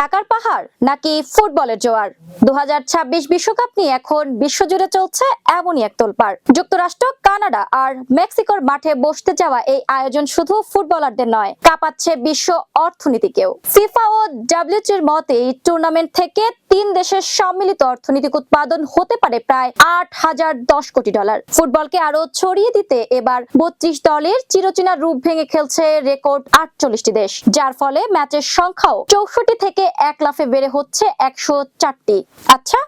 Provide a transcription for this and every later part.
টাকার পাহাড় নাকি ফুটবলের জোয়ার? 2026 বিশ্বকাপ নিয়ে এখন বিশ্বজুড়ে চলছে এমনই এক তোলপাড়। যুক্তরাষ্ট্র, কানাডা আর মেক্সিকোর মাঠে বসতে যাওয়া এই আয়োজন শুধু ফুটবলারদের নয়, কাঁপাচ্ছে বিশ্ব অর্থনীতিকেও। ফিফা ও ডব্লিউটির মতে এই টুর্নামেন্ট থেকে 3 দেশের সম্মিলিত অর্থনৈতিক উৎপাদন হতে পারে প্রায় $8,010 কোটি। ফুটবলকে আরো ছড়িয়ে দিতে এবার 32 দলের চিরচেনা রূপ ভেঙে খেলছে রেকর্ড 48টি দেশ, যার ফলে ম্যাচের সংখ্যাও 64 থেকে 1 লাফে বেড়ে হচ্ছে 104টি। আচ্ছা,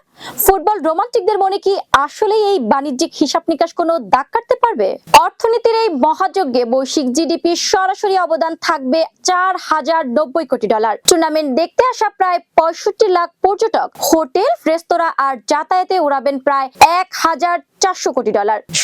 ফুটবল রোমান্টিকদের মনে কি আসলে এই বাণিজ্যিক হিসাব নিকাশ কোনো দাগ কাটতে পারবে? অর্থনীতির এই মহাযজ্ঞে বৈশ্বিক জিডিপির সরাসরি অবদান থাকবে $4,090 কোটি। টুর্নামেন্ট দেখতে আসা প্রায় 65 লাখ পর্যটক হোটেল, রেস্তোরাঁ আর যাতায়াতে উড়াবেন প্রায় $1,400 কোটি।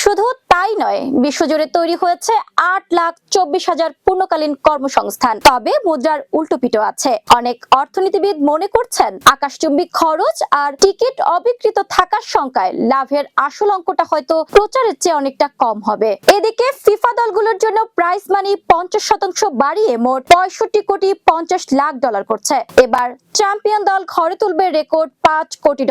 শুধু তাই নয়, বিশ্বজুড়ে তৈরি হয়েছে 8,24,000 পূর্ণকালীন কর্মসংস্থান। তবে মুদ্রার উল্টোপিঠও আছে। অনেক অর্থনীতিবিদ মনে করছেন আকাশচুম্বী খরচ আর টিকিট অবিকৃত থাকার সংখ্যায় লাভের আসল অঙ্কটা হয়তো প্রচারের চেয়ে অনেকটা কম হবে। এদিকে ফিফা দলগুলোর জন্য প্রাইজ মানি 50% বাড়িয়ে মোট $65,50,00,000 করছে। এবার চ্যাম্পিয়ন দল ঘরে তুলবে রেকর্ড $5 কোটি।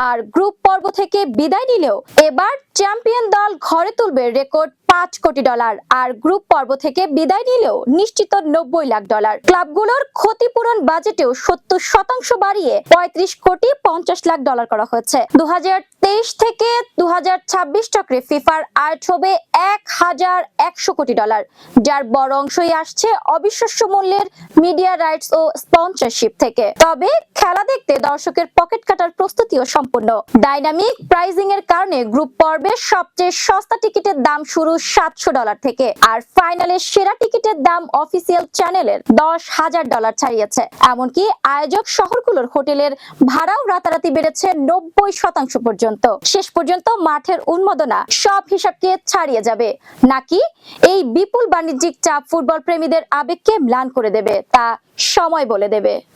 আর গ্রুপ পর্ব থেকে বিদায় নিলেও এবার চ্যাম্পিয়ন দল ঘরে তুলবে রেকর্ড $5 কোটি। আর গ্রুপ পর্ব থেকে বিদায় নিলেও নিশ্চিত $90 লাখ। ক্লাবগুলোর ক্ষতিপূরণ বাজেটেও 70% বাড়িয়ে $35,50,00,000 করা হয়েছে। 2023 থেকে 2026 চক্রে ফিফার আয় হবে $1,100 কোটি, যার বড় অংশই আসছে অবিশ্বাস্য মূল্যের মিডিয়া রাইটস ও স্পন্সরশিপ থেকে। তবে খেলা দেখতে দর্শকের পকেট কাটার প্রস্তুতিও সম্পূর্ণ। ডাইনামিক প্রাইজিং এর কারণে গ্রুপ পর্বের সবচেয়ে সস্তা টিকিটের দাম শুরু $700 থেকে, আর ফাইনালের সেরা টিকিটের দাম অফিসিয়াল চ্যানেলের $10,000 ছাড়িয়েছে। এমনকি আয়োজক শহরগুলোর হোটেলের ভাড়াও রাতারাতি বেড়েছে 90% পর্যন্ত। শেষ পর্যন্ত মাঠের উন্মাদনা সব হিসাবকে ছাড়িয়ে যাবে, নাকি এই বিপুল বাণিজ্যিক চাপ ফুটবল প্রেমীদের আবেগকে ম্লান করে দেবে তা সময় বলে দেবে।